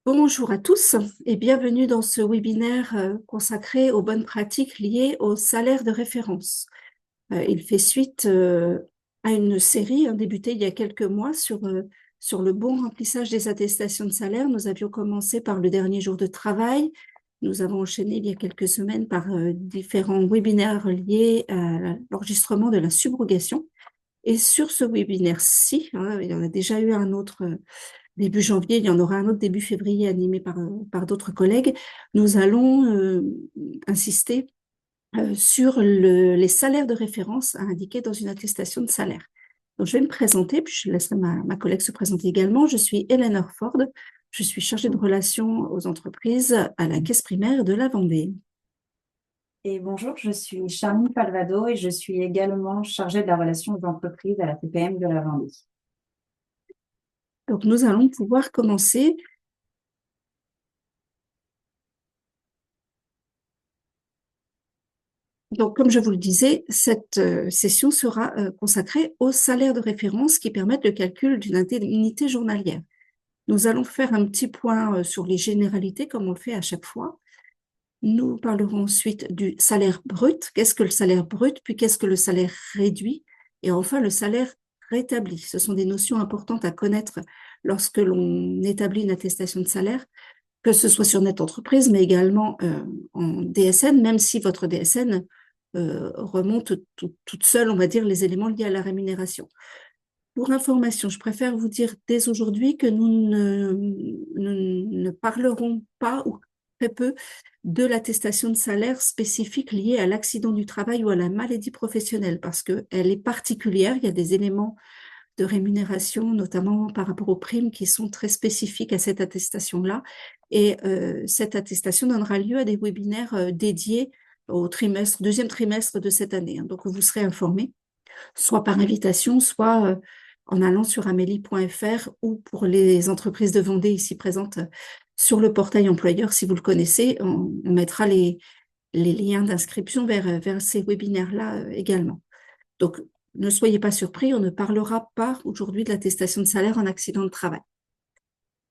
Bonjour à tous et bienvenue dans ce webinaire consacré aux bonnes pratiques liées au salaire de référence. Il fait suite à une série débutée il y a quelques mois sur le bon remplissage des attestations de salaire. Nous avions commencé par le dernier jour de travail. Nous avons enchaîné il y a quelques semaines par différents webinaires liés à l'enregistrement de la subrogation. Et sur ce webinaire-ci, il y en a déjà eu un autre début janvier, il y en aura un autre début février animé par d'autres collègues. Nous allons insister sur les salaires de référence à indiquer dans une attestation de salaire. Donc, je vais me présenter, puis je laisserai ma collègue se présenter également. Je suis Hélène Orford, je suis chargée de relations aux entreprises à la Caisse primaire de la Vendée. Et bonjour, je suis Charline Falvado et je suis également chargée de la relation aux entreprises à la CPM de la Vendée. Donc, nous allons pouvoir commencer. Donc, comme je vous le disais, cette session sera consacrée aux salaires de référence qui permettent le calcul d'une indemnité journalière. Nous allons faire un petit point sur les généralités, comme on le fait à chaque fois. Nous parlerons ensuite du salaire brut. Qu'est-ce que le salaire brut? Puis qu'est-ce que le salaire réduit? Et enfin, le salaire rétabli. Ce sont des notions importantes à connaître lorsque l'on établit une attestation de salaire, que ce soit sur Net Entreprise, mais également en DSN, même si votre DSN remonte toute seule, on va dire, les éléments liés à la rémunération. Pour information, je préfère vous dire dès aujourd'hui que nous ne parlerons pas ou très peu de l'attestation de salaire spécifique liée à l'accident du travail ou à la maladie professionnelle parce qu'elle est particulière. Il y a des éléments de rémunération, notamment par rapport aux primes, qui sont très spécifiques à cette attestation-là. Et cette attestation donnera lieu à des webinaires dédiés au deuxième trimestre de cette année. Donc, vous serez informés, soit par invitation, soit en allant sur amélie.fr ou pour les entreprises de Vendée ici présentes sur le portail employeur, si vous le connaissez, on mettra les liens d'inscription vers ces webinaires-là également. Donc, ne soyez pas surpris, on ne parlera pas aujourd'hui de l'attestation de salaire en accident de travail.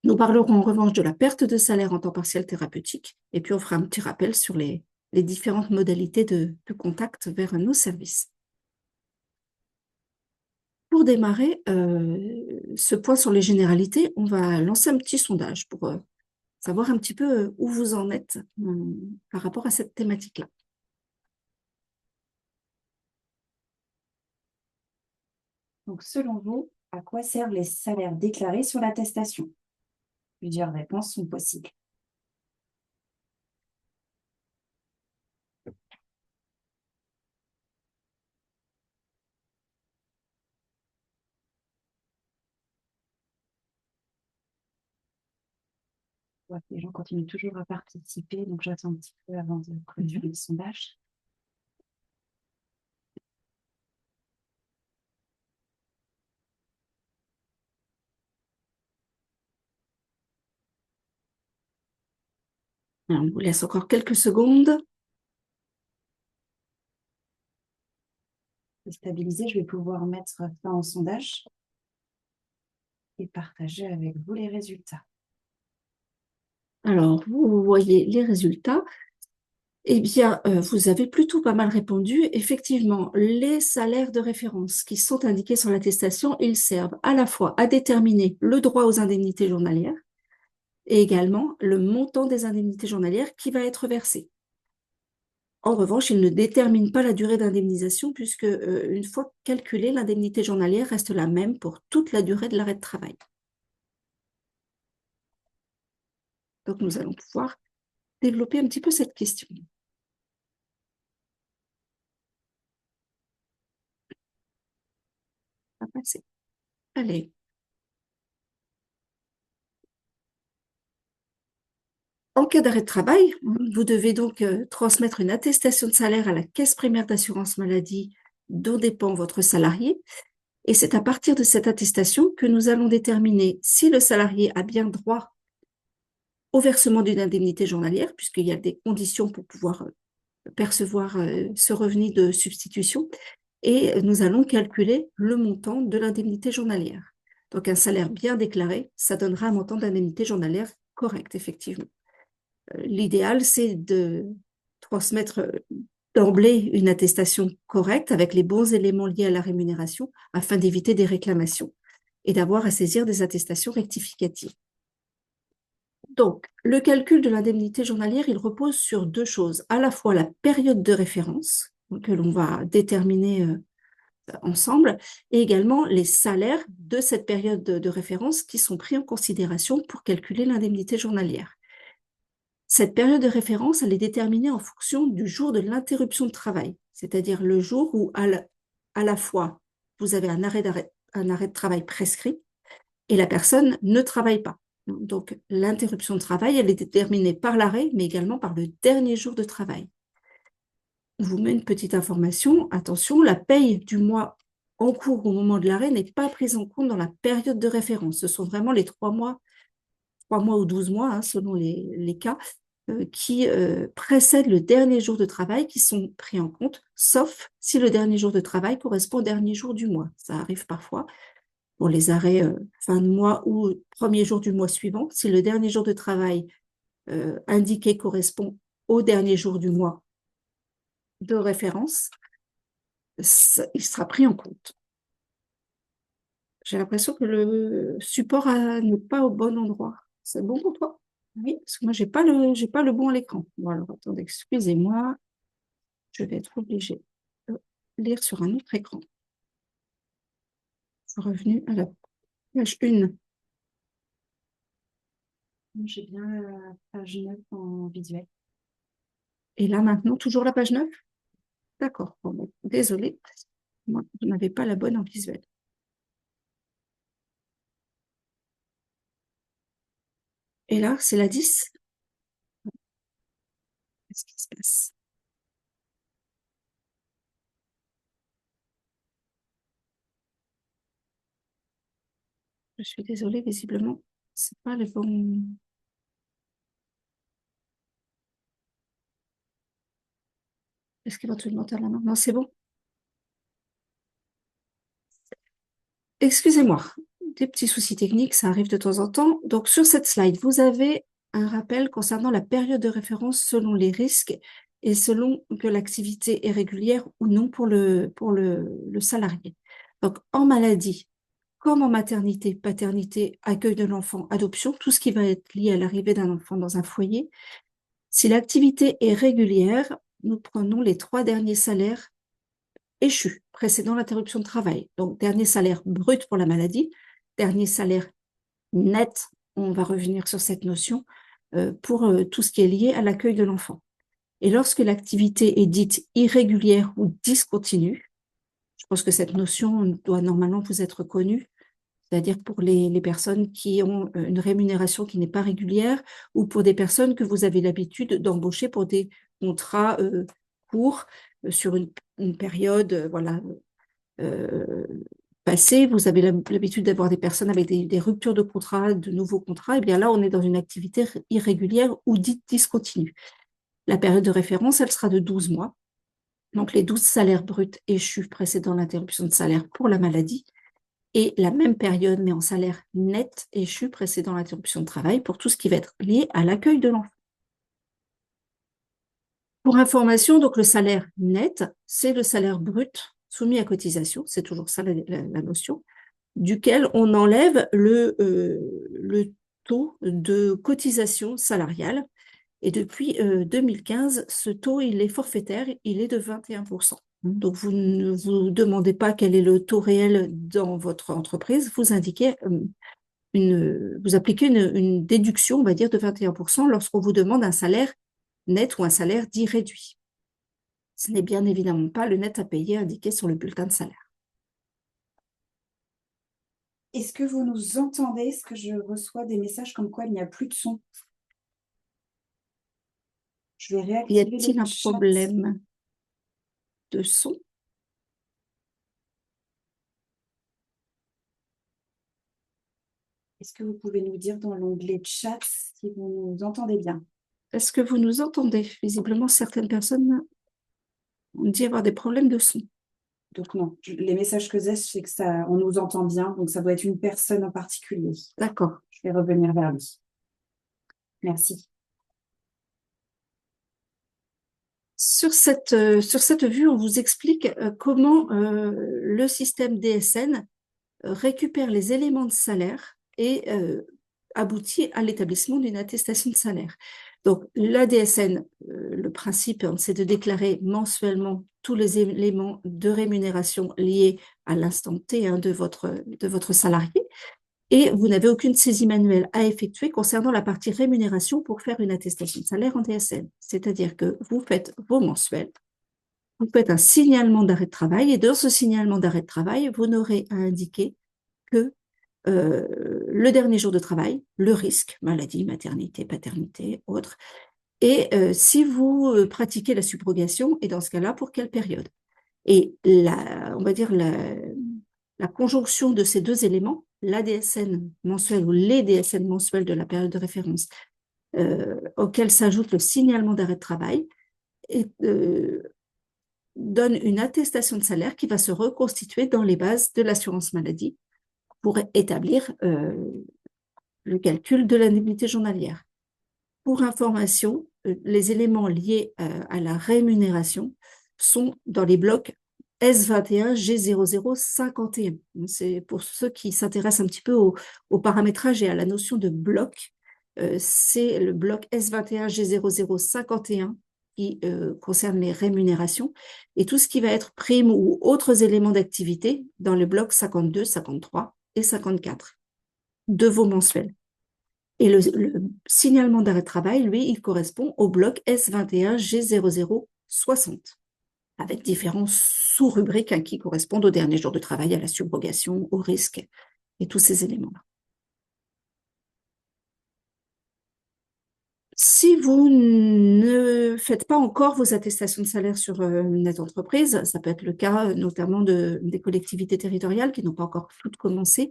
Nous parlerons en revanche de la perte de salaire en temps partiel thérapeutique et puis on fera un petit rappel sur les différentes modalités de contact vers nos services. Pour démarrer ce point sur les généralités, on va lancer un petit sondage pour savoir un petit peu où vous en êtes par rapport à cette thématique-là. Donc, selon vous, à quoi servent les salaires déclarés sur l'attestation? Plusieurs réponses sont possibles. Ouais, les gens continuent toujours à participer, donc j'attends un petit peu avant de clôturer le sondage. Alors, on vous laisse encore quelques secondes. Pour stabiliser, je vais pouvoir mettre fin au sondage et partager avec vous les résultats. Alors, vous voyez les résultats. Eh bien, vous avez plutôt pas mal répondu. Effectivement, les salaires de référence qui sont indiqués sur l'attestation, ils servent à la fois à déterminer le droit aux indemnités journalières et également le montant des indemnités journalières qui va être versé. En revanche, ils ne déterminent pas la durée d'indemnisation puisque, une fois calculée, l'indemnité journalière reste la même pour toute la durée de l'arrêt de travail. Donc, nous allons pouvoir développer un petit peu cette question. On va passer. Allez. En cas d'arrêt de travail, vous devez donc transmettre une attestation de salaire à la caisse primaire d'assurance maladie dont dépend votre salarié. Et c'est à partir de cette attestation que nous allons déterminer si le salarié a bien droit au versement d'une indemnité journalière, puisqu'il y a des conditions pour pouvoir percevoir ce revenu de substitution. Et nous allons calculer le montant de l'indemnité journalière. Donc un salaire bien déclaré, ça donnera un montant d'indemnité journalière correct, effectivement. L'idéal, c'est de transmettre d'emblée une attestation correcte avec les bons éléments liés à la rémunération afin d'éviter des réclamations et d'avoir à saisir des attestations rectificatives. Donc, le calcul de l'indemnité journalière, il repose sur deux choses, à la fois la période de référence que l'on va déterminer ensemble, et également les salaires de cette période de référence qui sont pris en considération pour calculer l'indemnité journalière. Cette période de référence, elle est déterminée en fonction du jour de l'interruption de travail, c'est-à-dire le jour où à la fois vous avez un arrêt de travail prescrit et la personne ne travaille pas. Donc l'interruption de travail, elle est déterminée par l'arrêt, mais également par le dernier jour de travail. On vous met une petite information, attention, la paye du mois en cours au moment de l'arrêt n'est pas prise en compte dans la période de référence. Ce sont vraiment les 3 mois ou 12 mois, hein, selon les cas, qui précèdent le dernier jour de travail qui sont pris en compte, sauf si le dernier jour de travail correspond au dernier jour du mois. Ça arrive parfois pour les arrêts fin de mois ou premier jour du mois suivant. Si le dernier jour de travail indiqué correspond au dernier jour du mois de référence, il sera pris en compte. J'ai l'impression que le support n'est pas au bon endroit. C'est bon pour toi? Oui, parce que moi, j'ai pas le bon à l'écran. Bon, alors, attendez, excusez-moi. Je vais être obligée de lire sur un autre écran. Je suis revenue à la page 1. J'ai bien la page 9 en visuel. Et là, maintenant, toujours la page 9? D'accord. Bon, bon, désolée. Moi, je n'avais pas la bonne en visuel. Et là, c'est la 10. Qu'est-ce qui se passe? Je suis désolée, visiblement, c'est pas le bon. Est-ce qu'éventuellement tu as la main? Non, c'est bon. Excusez-moi, des petits soucis techniques, ça arrive de temps en temps. Donc, sur cette slide, vous avez un rappel concernant la période de référence selon les risques et selon que l'activité est régulière ou non pour le salarié. Donc, en maladie, comme en maternité, paternité, accueil de l'enfant, adoption, tout ce qui va être lié à l'arrivée d'un enfant dans un foyer, si l'activité est régulière, nous prenons les 3 derniers salaires échus précédant l'interruption de travail. Donc, dernier salaire brut pour la maladie, dernier salaire net, on va revenir sur cette notion, pour tout ce qui est lié à l'accueil de l'enfant. Et lorsque l'activité est dite irrégulière ou discontinue, je pense que cette notion doit normalement vous être connue, c'est-à-dire pour les personnes qui ont une rémunération qui n'est pas régulière ou pour des personnes que vous avez l'habitude d'embaucher pour des contrats courts sur une période voilà, passée. Vous avez l'habitude d'avoir des personnes avec des ruptures de contrat, de nouveaux contrats. Et bien là, on est dans une activité irrégulière ou dite discontinue. La période de référence, elle sera de 12 mois. Donc, les 12 salaires bruts échus précédant l'interruption de salaire pour la maladie et la même période, mais en salaire net échu précédant l'interruption de travail pour tout ce qui va être lié à l'accueil de l'enfant. Pour information, donc le salaire net, c'est le salaire brut soumis à cotisation, c'est toujours ça la notion, duquel on enlève le taux de cotisation salariale. Et depuis 2015, ce taux, il est forfaitaire, il est de 21%. Donc, vous ne vous demandez pas quel est le taux réel dans votre entreprise, vous indiquez vous appliquez une déduction, on va dire, de 21% lorsqu'on vous demande un salaire net ou un salaire dit réduit. Ce n'est bien évidemment pas le net à payer indiqué sur le bulletin de salaire. Est-ce que vous nous entendez? Est-ce que je reçois des messages comme quoi il n'y a plus de son? Je vais Y réactiver a-t-il le un chat. problème de son? Est-ce que vous pouvez nous dire dans l'onglet chat si vous nous entendez bien? Est-ce que vous nous entendez? Visiblement, certaines personnes ont dit avoir des problèmes de son. Donc non, les messages que j'ai, c'est que ça, on nous entend bien, donc ça doit être une personne en particulier. D'accord. Je vais revenir vers lui. Merci. Sur cette vue, on vous explique comment le système DSN récupère les éléments de salaire et aboutit à l'établissement d'une attestation de salaire. Donc, la DSN, le principe, hein, c'est de déclarer mensuellement tous les éléments de rémunération liés à l'instant T, hein, de votre salarié. Et vous n'avez aucune saisie manuelle à effectuer concernant la partie rémunération pour faire une attestation de salaire en DSN. C'est-à-dire que vous faites vos mensuels, vous faites un signalement d'arrêt de travail, et dans ce signalement d'arrêt de travail, vous n'aurez à indiquer que le dernier jour de travail, le risque, maladie, maternité, paternité, autre, et si vous pratiquez la subrogation, et dans ce cas-là, pour quelle période. Et on va dire la conjonction de ces deux éléments, l'ADSN mensuel ou les DSN mensuels de la période de référence, auquel s'ajoute le signalement d'arrêt de travail, et, donne une attestation de salaire qui va se reconstituer dans les bases de l'assurance maladie pour établir le calcul de l'indemnité journalière. Pour information, les éléments liés à la rémunération sont dans les blocs S21 G0051. C'est pour ceux qui s'intéressent un petit peu au paramétrage et à la notion de bloc. C'est le bloc S21 G0051 qui concerne les rémunérations, et tout ce qui va être prime ou autres éléments d'activité dans le bloc 52, 53 et 54 de vos mensuels. Et le signalement d'arrêt de travail, lui, il correspond au bloc S21 G0060, avec différents sous-rubriques, hein, qui correspondent au dernier jour de travail, à la subrogation, au risque, et tous ces éléments-là. Si vous ne faites pas encore vos attestations de salaire sur Net Entreprise, ça peut être le cas notamment des collectivités territoriales qui n'ont pas encore toutes commencé,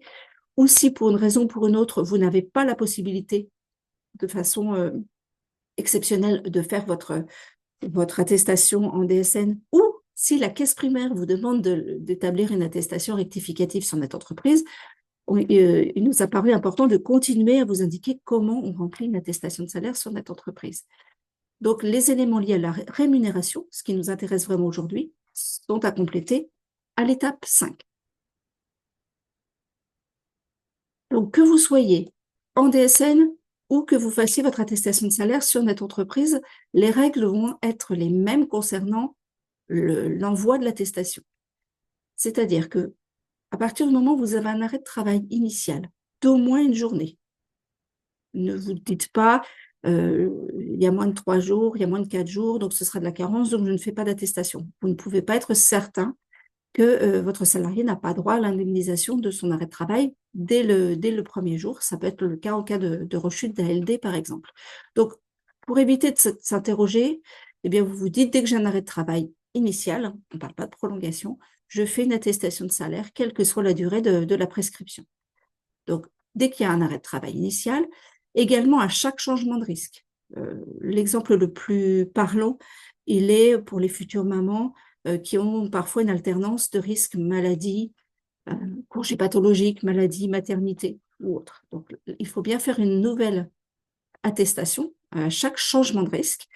ou si pour une raison ou pour une autre, vous n'avez pas la possibilité de façon exceptionnelle de faire votre attestation en DSN, ou si la caisse primaire vous demande d'établir une attestation rectificative sur Net Entreprise, il nous a paru important de continuer à vous indiquer comment on remplit une attestation de salaire sur Net Entreprise. Donc, les éléments liés à la rémunération, ce qui nous intéresse vraiment aujourd'hui, sont à compléter à l'étape 5. Donc, que vous soyez en DSN ou que vous fassiez votre attestation de salaire sur Net Entreprise, les règles vont être les mêmes concernant l'envoi de l'attestation. C'est-à-dire que à partir du moment où vous avez un arrêt de travail initial d'au moins une journée, ne vous dites pas il y a moins de 3 jours, il y a moins de 4 jours, donc ce sera de la carence, donc je ne fais pas d'attestation. Vous ne pouvez pas être certain que votre salarié n'a pas droit à l'indemnisation de son arrêt de travail dès le premier jour. Ça peut être le cas en cas de rechute d'ALD, par exemple. Donc, pour éviter de s'interroger, eh bien, vous vous dites, dès que j'ai un arrêt de travail initial, on ne parle pas de prolongation, je fais une attestation de salaire, quelle que soit la durée de la prescription. Donc, dès qu'il y a un arrêt de travail initial, également à chaque changement de risque. L'exemple le plus parlant, il est pour les futures mamans qui ont parfois une alternance de risque maladie, congé pathologique, maladie, maternité ou autre. Donc, il faut bien faire une nouvelle attestation à chaque changement de risque.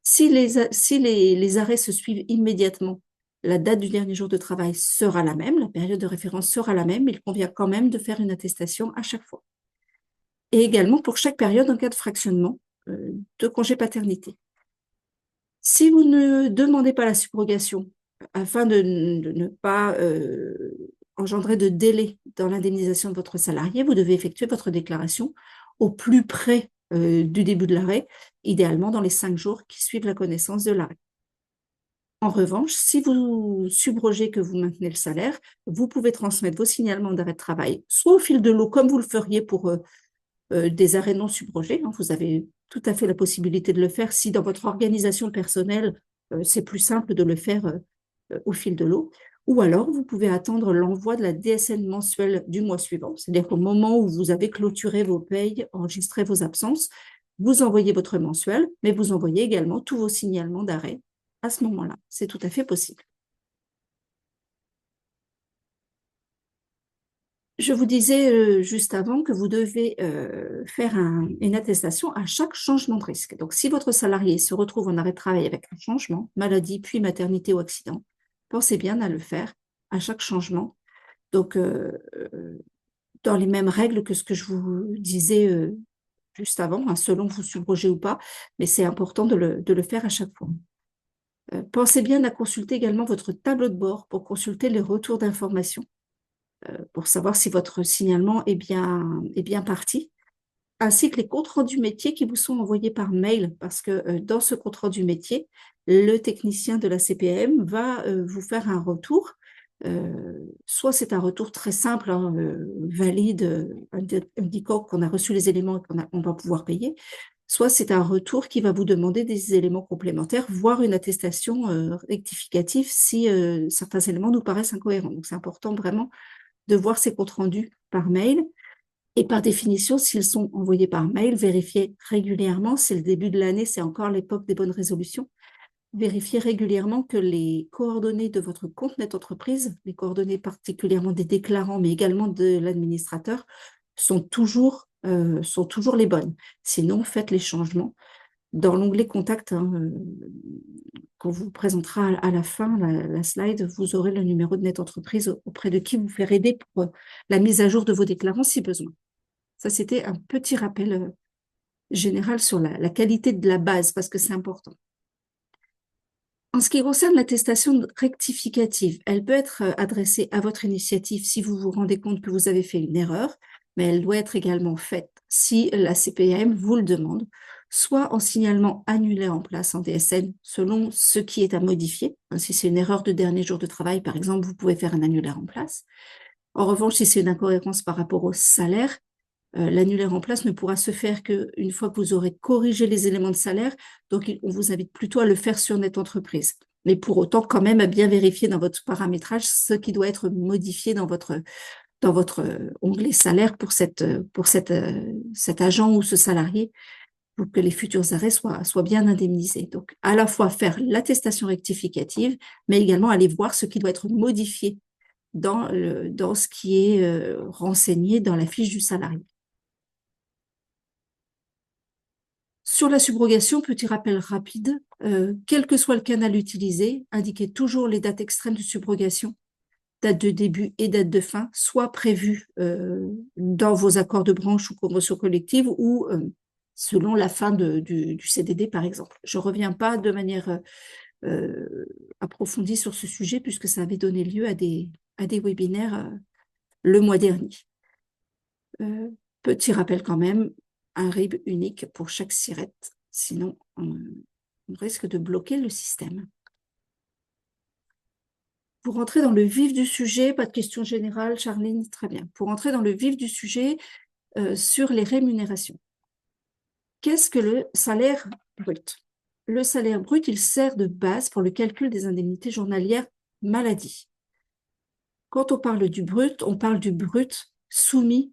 Si les arrêts se suivent immédiatement, la date du dernier jour de travail sera la même, la période de référence sera la même, il convient quand même de faire une attestation à chaque fois. Et également pour chaque période en cas de fractionnement de congé paternité. Si vous ne demandez pas la subrogation, afin de ne pas engendrer de délai dans l'indemnisation de votre salarié, vous devez effectuer votre déclaration au plus près du début de l'arrêt, idéalement dans les 5 jours qui suivent la connaissance de l'arrêt. En revanche, si vous subrogez que vous maintenez le salaire, vous pouvez transmettre vos signalements d'arrêt de travail, soit au fil de l'eau, comme vous le feriez pour des arrêts non subrogés. Hein. Vous avez tout à fait la possibilité de le faire si dans votre organisation personnelle, c'est plus simple de le faire au fil de l'eau. Ou alors, vous pouvez attendre l'envoi de la DSN mensuelle du mois suivant, c'est-à-dire qu'au moment où vous avez clôturé vos payes, enregistré vos absences, vous envoyez votre mensuel, mais vous envoyez également tous vos signalements d'arrêt à ce moment-là. C'est tout à fait possible. Je vous disais juste avant que vous devez faire une attestation à chaque changement de risque. Donc, si votre salarié se retrouve en arrêt de travail avec un changement, maladie, puis maternité ou accident, pensez bien à le faire à chaque changement. Donc, dans les mêmes règles que ce que je vous disais juste avant, hein, selon vous subrogez ou pas, mais c'est important de le faire à chaque fois. Pensez bien à consulter également votre tableau de bord pour consulter les retours d'informations, pour savoir si votre signalement est bien parti, ainsi que les comptes rendus métiers qui vous sont envoyés par mail, parce que dans ce compte rendu métier, le technicien de la CPM va vous faire un retour. Soit c'est un retour très simple, hein, valide, indiquant qu'on a reçu les éléments et on va pouvoir payer, soit c'est un retour qui va vous demander des éléments complémentaires, voire une attestation rectificative si certains éléments nous paraissent incohérents. Donc c'est important vraiment de voir ces comptes rendus par mail. Et par définition, s'ils sont envoyés par mail, vérifiez régulièrement. C'est le début de l'année, c'est encore l'époque des bonnes résolutions. Vérifiez régulièrement que les coordonnées de votre compte net entreprise, les coordonnées particulièrement des déclarants, mais également de l'administrateur, sont toujours les bonnes. Sinon, faites les changements. Dans l'onglet Contact, hein, qu'on vous présentera à la fin, la slide, vous aurez le numéro de net entreprise auprès de qui vous faire aider pour la mise à jour de vos déclarants si besoin. Ça, c'était un petit rappel général sur la qualité de la base, parce que c'est important. En ce qui concerne l'attestation rectificative, elle peut être adressée à votre initiative si vous vous rendez compte que vous avez fait une erreur, mais elle doit être également faite si la CPAM vous le demande, soit en signalement annulé en place en DSN selon ce qui est à modifier. Si c'est une erreur de dernier jour de travail, par exemple, vous pouvez faire un annulaire en place. En revanche, si c'est une incohérence par rapport au salaire, l'annulaire en place ne pourra se faire qu'une fois que vous aurez corrigé les éléments de salaire. Donc, on vous invite plutôt à le faire sur Net Entreprise. Mais pour autant, quand même, à bien vérifier dans votre paramétrage ce qui doit être modifié dans votre onglet salaire cet agent ou ce salarié pour que les futurs arrêts soient bien indemnisés. Donc, à la fois faire l'attestation rectificative, mais également aller voir ce qui doit être modifié dans ce qui est renseigné dans la fiche du salarié. Sur la subrogation, petit rappel rapide, quel que soit le canal utilisé, indiquez toujours les dates extrêmes de subrogation, date de début et date de fin, soit prévues dans vos accords de branche ou conventions collectives ou selon la fin du CDD, par exemple. Je ne reviens pas de manière approfondie sur ce sujet puisque ça avait donné lieu à des webinaires le mois dernier. Petit rappel quand même, un RIB unique pour chaque SIRET, sinon on risque de bloquer le système. Pour entrer dans le vif du sujet, pas de questions générales, Charline, très bien. Pour entrer dans le vif du sujet sur les rémunérations. Qu'est-ce que le salaire brut? Le salaire brut, il sert de base pour le calcul des indemnités journalières maladie. Quand on parle du brut soumis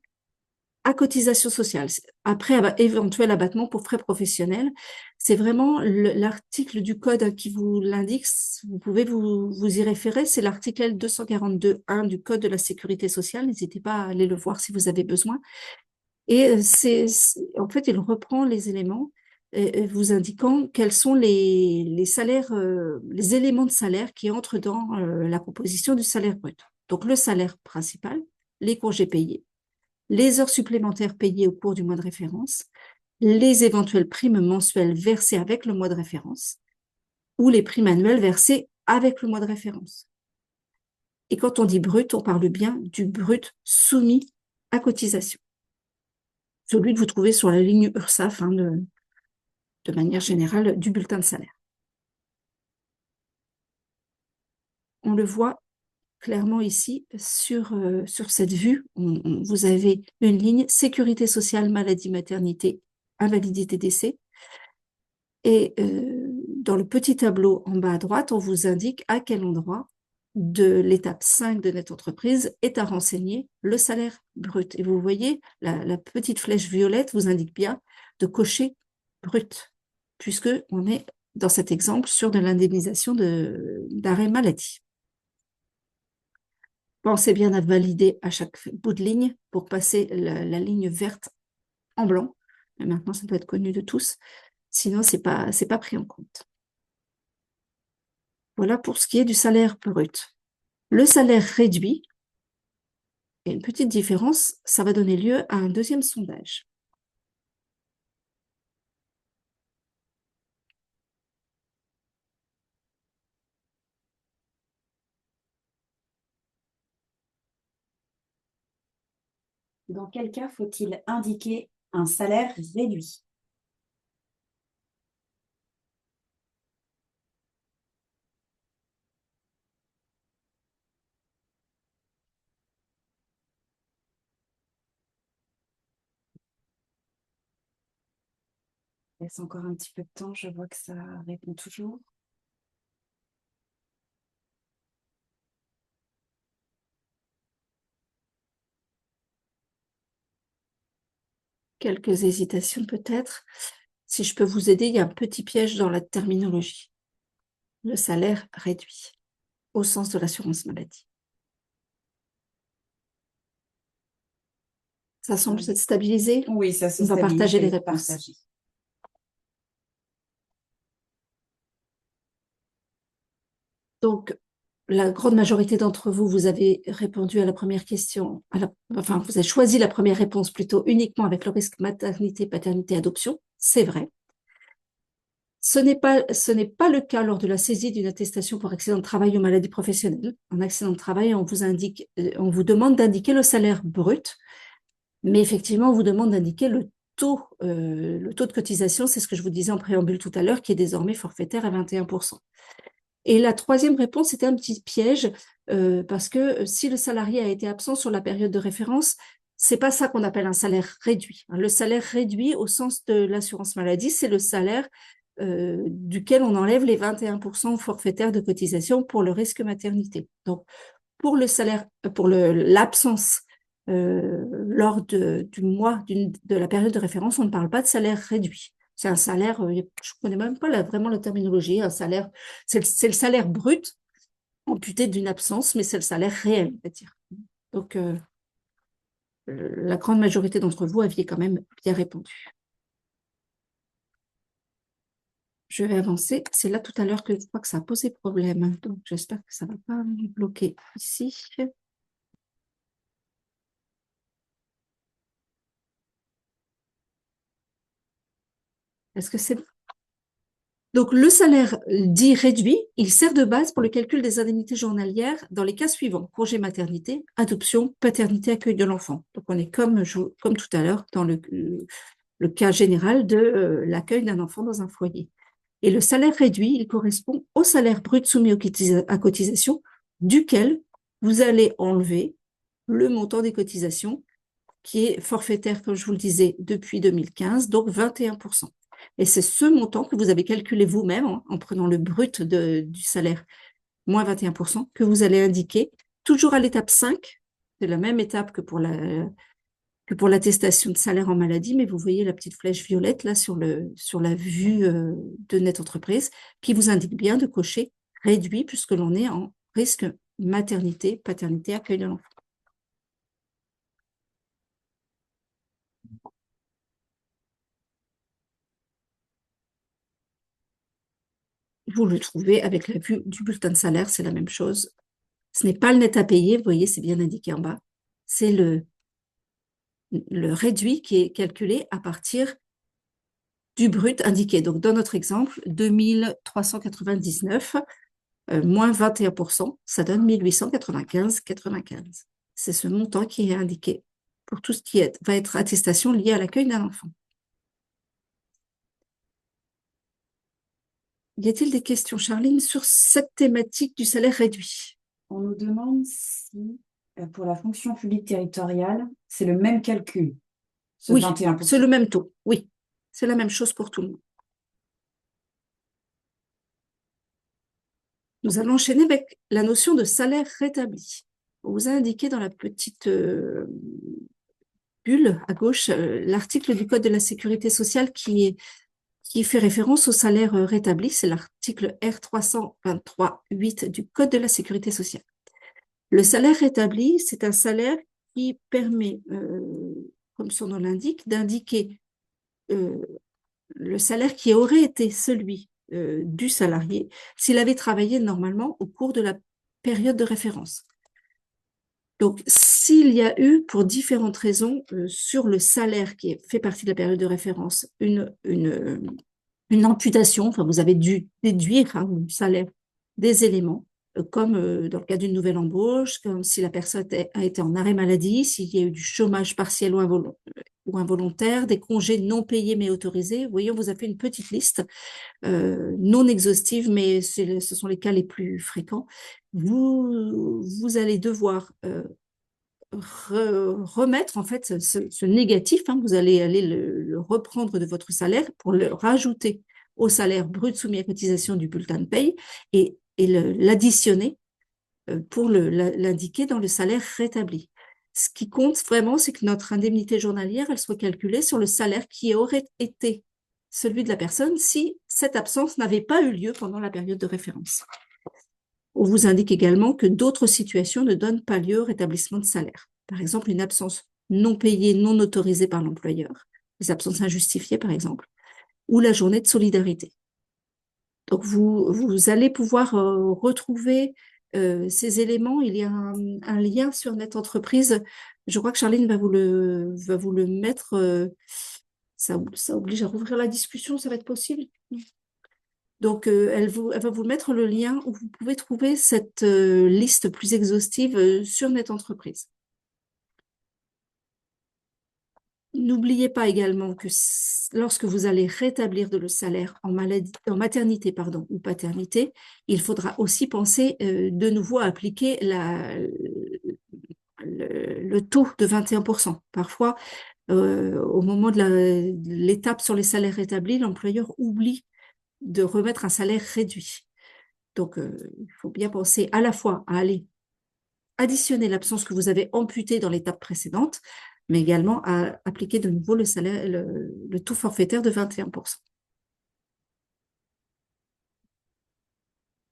à cotisation sociale, après éventuel abattement pour frais professionnels. C'est vraiment l'article du code qui vous l'indique, vous pouvez vous y référer, c'est l'article L242.1 du code de la sécurité sociale, n'hésitez pas à aller le voir si vous avez besoin. Et en fait, il reprend les éléments vous indiquant quels sont les salaires, les éléments de salaire qui entrent dans la composition du salaire brut. Donc, le salaire principal, les congés payés, les heures supplémentaires payées au cours du mois de référence, les éventuelles primes mensuelles versées avec le mois de référence ou les primes annuelles versées avec le mois de référence. Et quand on dit brut, on parle bien du brut soumis à cotisation. Celui que vous trouvez sur la ligne URSSAF, hein, de manière générale, du bulletin de salaire. On le voit clairement ici sur cette vue. Vous avez une ligne sécurité sociale, maladie, maternité, invalidité, décès. Et dans le petit tableau en bas à droite, on vous indique à quel endroit de l'étape 5 de Net Entreprise est à renseigner le salaire brut. Et vous voyez, la petite flèche violette vous indique bien de cocher brut, puisque on est dans cet exemple sur de l'indemnisation d'arrêt maladie. Pensez bien à valider à chaque bout de ligne pour passer la ligne verte en blanc. Mais maintenant, ça doit être connu de tous. Sinon, c'est pas pris en compte. Voilà pour ce qui est du salaire brut. Le salaire réduit, et une petite différence, ça va donner lieu à un deuxième sondage. Dans quel cas faut-il indiquer un salaire réduit? Laisse encore un petit peu de temps, je vois que ça répond toujours. Quelques hésitations peut-être. Si je peux vous aider, il y a un petit piège dans la terminologie. Le salaire réduit, au sens de l'assurance maladie. Ça semble s'être stabilisé. Oui, ça se On va stabilise, partager je les vais réponses. partager. Donc, la grande majorité d'entre vous, vous avez répondu à la première question, enfin, vous avez choisi la première réponse plutôt uniquement avec le risque maternité, paternité, adoption. C'est vrai. Ce n'est pas le cas lors de la saisie d'une attestation pour accident de travail ou maladie professionnelle. En accident de travail, on vous demande d'indiquer le salaire brut, mais effectivement, on vous demande d'indiquer le taux de cotisation, c'est ce que je vous disais en préambule tout à l'heure, qui est désormais forfaitaire à 21%. Et la troisième réponse était un petit piège, parce que si le salarié a été absent sur la période de référence, c'est pas ça qu'on appelle un salaire réduit. Le salaire réduit au sens de l'assurance maladie, c'est le salaire duquel on enlève les 21% forfaitaires de cotisation pour le risque maternité. Donc, pour le salaire, pour l'absence lors du mois de la période de référence, on ne parle pas de salaire réduit. C'est un salaire, je ne connais même pas vraiment la terminologie, un salaire, c'est le salaire brut amputé d'une absence, mais c'est le salaire réel, on va dire. Donc, la grande majorité d'entre vous aviez quand même bien répondu. Je vais avancer. C'est là tout à l'heure que je crois que ça a posé problème. Donc, j'espère que ça ne va pas me bloquer ici. Est-ce que c'est Donc, le salaire dit réduit, il sert de base pour le calcul des indemnités journalières dans les cas suivants: congé maternité, adoption, paternité, accueil de l'enfant. Donc, on est comme tout à l'heure dans le cas général de l'accueil d'un enfant dans un foyer. Et le salaire réduit, il correspond au salaire brut soumis à cotisation, duquel vous allez enlever le montant des cotisations, qui est forfaitaire, comme je vous le disais, depuis 2015, donc 21%. Et c'est ce montant que vous avez calculé vous-même en prenant le brut du salaire moins 21% que vous allez indiquer toujours à l'étape 5, c'est la même étape que pour l'attestation de salaire en maladie, mais vous voyez la petite flèche violette là sur la vue de Net Entreprise qui vous indique bien de cocher réduit puisque l'on est en risque maternité, paternité, accueil de l'enfant. Vous le trouvez avec la vue du bulletin de salaire, c'est la même chose. Ce n'est pas le net à payer, vous voyez, c'est bien indiqué en bas. C'est le réduit qui est calculé à partir du brut indiqué. Donc, dans notre exemple, 2399 moins 21%, ça donne 1895,95. C'est ce montant qui est indiqué pour tout ce qui va être attestation liée à l'accueil d'un enfant. Y a-t-il des questions, Charline, sur cette thématique du salaire réduit? On nous demande si, pour la fonction publique territoriale, c'est le même calcul, ce Oui, 21%. c'est le même taux. Oui, c'est la même chose pour tout le monde. Nous allons enchaîner avec la notion de salaire rétabli. On vous a indiqué dans la petite bulle à gauche l'article du Code de la sécurité sociale qui fait référence au salaire rétabli. C'est l'article R 323.8 du Code de la sécurité sociale. Le salaire rétabli, c'est un salaire qui permet, comme son nom l'indique, d'indiquer euh, le salaire qui aurait été celui du salarié s'il avait travaillé normalement au cours de la période de référence. Donc, s'il y a eu, pour différentes raisons, sur le salaire qui fait partie de la période de référence, une amputation, enfin, vous avez dû déduire du salaire des éléments, comme dans le cas d'une nouvelle embauche, comme si la personne a été en arrêt maladie, s'il y a eu du chômage partiel ou involontaire, des congés non payés mais autorisés. Vous voyez, on vous a fait une petite liste non exhaustive, mais ce sont les cas les plus fréquents. Vous allez devoir remettre en fait ce négatif, vous allez aller le reprendre de votre salaire pour le rajouter au salaire brut soumis à cotisation du bulletin de paye et l'additionner pour l'indiquer dans le salaire rétabli. Ce qui compte vraiment, c'est que notre indemnité journalière, elle soit calculée sur le salaire qui aurait été celui de la personne si cette absence n'avait pas eu lieu pendant la période de référence. On vous indique également que d'autres situations ne donnent pas lieu au rétablissement de salaire. Par exemple, une absence non payée, non autorisée par l'employeur, les absences injustifiées par exemple, ou la journée de solidarité. Donc, vous allez pouvoir retrouver ces éléments. Il y a un lien sur Net Entreprise. Je crois que Charline va vous le mettre. Ça oblige à rouvrir la discussion, ça va être possible? Donc, elle va vous mettre le lien où vous pouvez trouver cette liste plus exhaustive sur Net Entreprise. N'oubliez pas également que lorsque vous allez rétablir le salaire en maternité ou paternité, il faudra aussi penser de nouveau à appliquer le taux de 21%. Parfois, au moment de l'étape sur les salaires rétablis, l'employeur oublie de remettre un salaire réduit. Donc, il faut bien penser à la fois à aller additionner l'absence que vous avez amputée dans l'étape précédente, mais également à appliquer de nouveau le taux forfaitaire de 21%.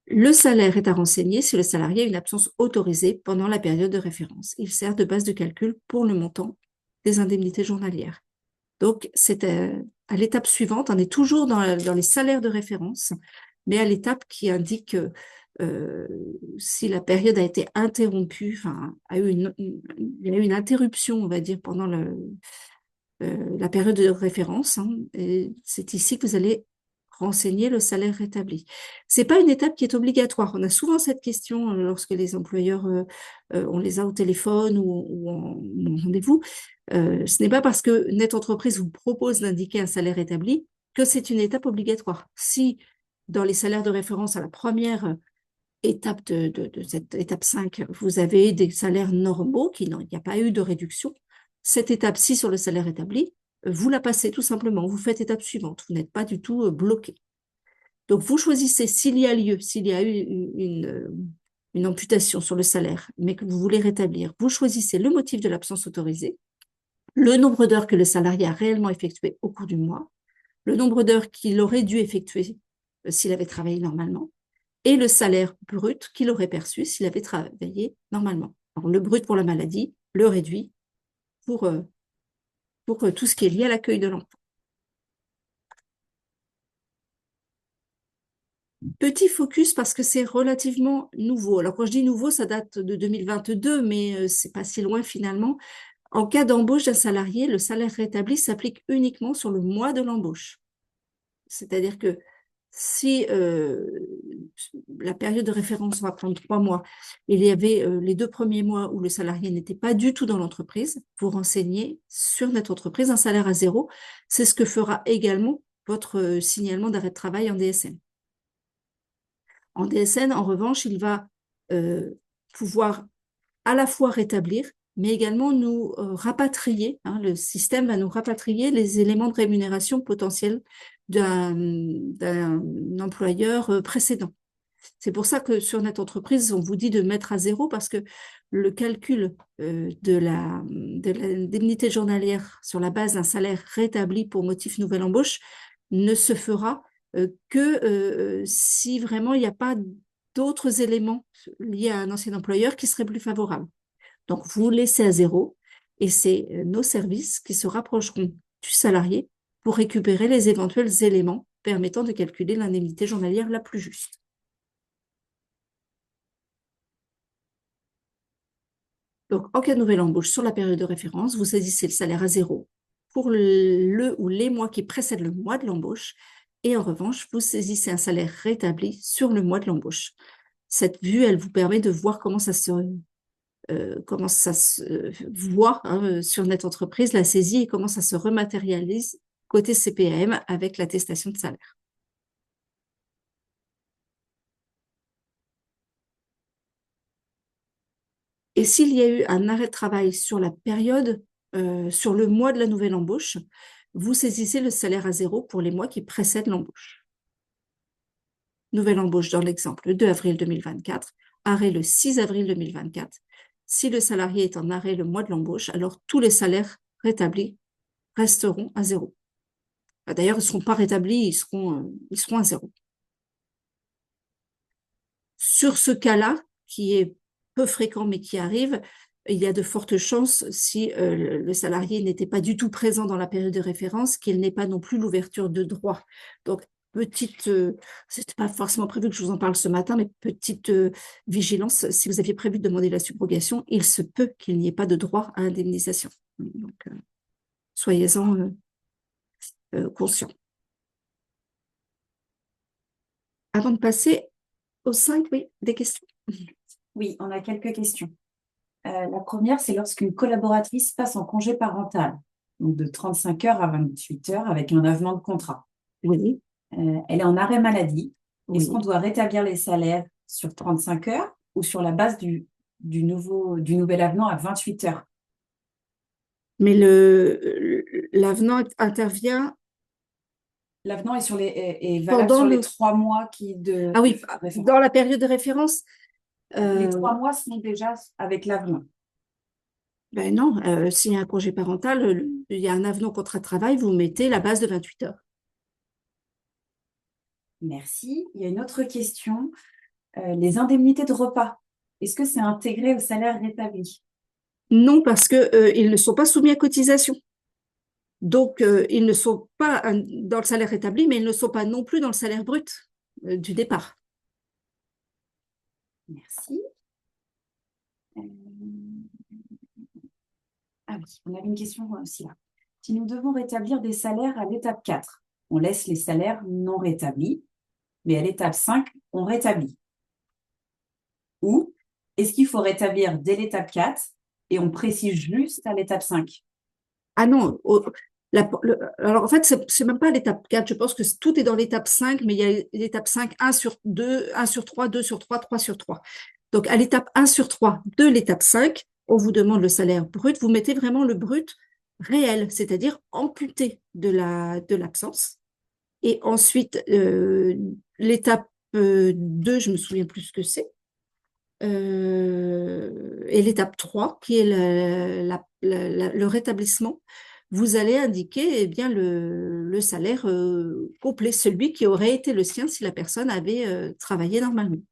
Le salaire est à renseigner si le salarié a une absence autorisée pendant la période de référence. Il sert de base de calcul pour le montant des indemnités journalières. Donc, c'est à l'étape suivante, on est toujours dans les salaires de référence, mais à l'étape qui indique si la période a été interrompue, enfin, il y a eu une interruption, on va dire, pendant la période de référence. Et c'est ici que vous allez renseigner le salaire rétabli. C'est pas une étape qui est obligatoire. On a souvent cette question lorsque les employeurs, on les a au téléphone ou en rendez-vous. Ce n'est pas parce que Net Entreprise vous propose d'indiquer un salaire établi que c'est une étape obligatoire. Si dans les salaires de référence à la première étape de cette étape 5, vous avez des salaires normaux, il n'y a pas eu de réduction, cette étape-ci sur le salaire établi, vous la passez tout simplement, vous faites étape suivante, vous n'êtes pas du tout bloqué. Donc, vous choisissez s'il y a lieu, s'il y a eu une amputation sur le salaire, mais que vous voulez rétablir, vous choisissez le motif de l'absence autorisée, le nombre d'heures que le salarié a réellement effectué au cours du mois, le nombre d'heures qu'il aurait dû effectuer s'il avait travaillé normalement, et le salaire brut qu'il aurait perçu s'il avait travaillé normalement. Alors, le brut pour la maladie, le réduit pour tout ce qui est lié à l'accueil de l'enfant. Petit focus parce que c'est relativement nouveau. Alors, quand je dis nouveau, ça date de 2022, mais c'est pas si loin finalement. En cas d'embauche d'un salarié, le salaire rétabli s'applique uniquement sur le mois de l'embauche. C'est-à-dire que si la période de référence va prendre 3 mois, il y avait les 2 premiers mois où le salarié n'était pas du tout dans l'entreprise, vous renseignez sur notre entreprise un salaire à zéro. C'est ce que fera également votre signalement d'arrêt de travail en DSN. En DSN, en revanche, il va pouvoir à la fois rétablir, mais également nous rapatrier, le système va nous rapatrier les éléments de rémunération potentiels d'un employeur précédent. C'est pour ça que sur notre entreprise, on vous dit de mettre à zéro parce que le calcul de l'indemnité journalière sur la base d'un salaire rétabli pour motif nouvelle embauche ne se fera que si vraiment il n'y a pas d'autres éléments liés à un ancien employeur qui seraient plus favorables. Donc, vous laissez à zéro et c'est nos services qui se rapprocheront du salarié pour récupérer les éventuels éléments permettant de calculer l'indemnité journalière la plus juste. Donc, en cas de nouvelle embauche sur la période de référence, vous saisissez le salaire à zéro pour le ou les mois qui précèdent le mois de l'embauche et en revanche, vous saisissez un salaire rétabli sur le mois de l'embauche. Cette vue, elle vous permet de voir comment ça se voit sur Net Entreprise, la saisie et comment ça se rematérialise côté CPAM avec l'attestation de salaire. Et s'il y a eu un arrêt de travail sur la période, sur le mois de la nouvelle embauche, vous saisissez le salaire à zéro pour les mois qui précèdent l'embauche. Nouvelle embauche dans l'exemple le 2 avril 2024, arrêt le 6 avril 2024. Si le salarié est en arrêt le mois de l'embauche, alors tous les salaires rétablis resteront à zéro. D'ailleurs, ils ne seront pas rétablis, ils seront à zéro. Sur ce cas-là, qui est peu fréquent mais qui arrive, il y a de fortes chances, si le salarié n'était pas du tout présent dans la période de référence, qu'il n'ait pas non plus l'ouverture de droit. Donc, c'était pas forcément prévu que je vous en parle ce matin, mais petite vigilance, si vous aviez prévu de demander la subrogation, il se peut qu'il n'y ait pas de droit à indemnisation. Donc, soyez-en conscients. Avant de passer au 5, oui, des questions. Oui, on a quelques questions. La première, c'est lorsqu'une collaboratrice passe en congé parental, donc de 35 heures à 28 heures avec un avenant de contrat. Oui. Elle est en arrêt maladie. Oui. Est-ce qu'on doit rétablir les salaires sur 35 heures ou sur la base du nouvel avenant à 28 heures? Mais l'avenant intervient L'avenant est valable pendant sur les 3 mois de Ah oui, référence. dans la période de référence. Les 3 mois sont déjà avec l'avenant. Ben non, s'il y a un congé parental, il y a un avenant au contrat de travail, vous mettez la base de 28 heures. Merci. Il y a une autre question. Les indemnités de repas, est-ce que c'est intégré au salaire rétabli? Non, parce que ils ne sont pas soumis à cotisation. Donc, ils ne sont pas dans le salaire établi, mais ils ne sont pas non plus dans le salaire brut du départ. Merci. Ah oui, on avait une question aussi là. Si nous devons rétablir des salaires à l'étape 4, on laisse les salaires non rétablis, mais à l'étape 5, on rétablit. Ou est-ce qu'il faut rétablir dès l'étape 4 et on précise juste à l'étape 5? Ah non, alors en fait, c'est même pas l'étape 4. Je pense que tout est dans l'étape 5, mais il y a l'étape 5, 1 sur 2, 1 sur 3, 2 sur 3, 3 sur 3. Donc, à l'étape 1 sur 3 de l'étape 5, on vous demande le salaire brut. Vous mettez vraiment le brut réel, c'est-à-dire amputé de l'absence. Et ensuite, l'étape 2, je me souviens plus ce que c'est. Et l'étape 3, qui est le rétablissement, vous allez indiquer bien le salaire complet, celui qui aurait été le sien si la personne avait travaillé normalement.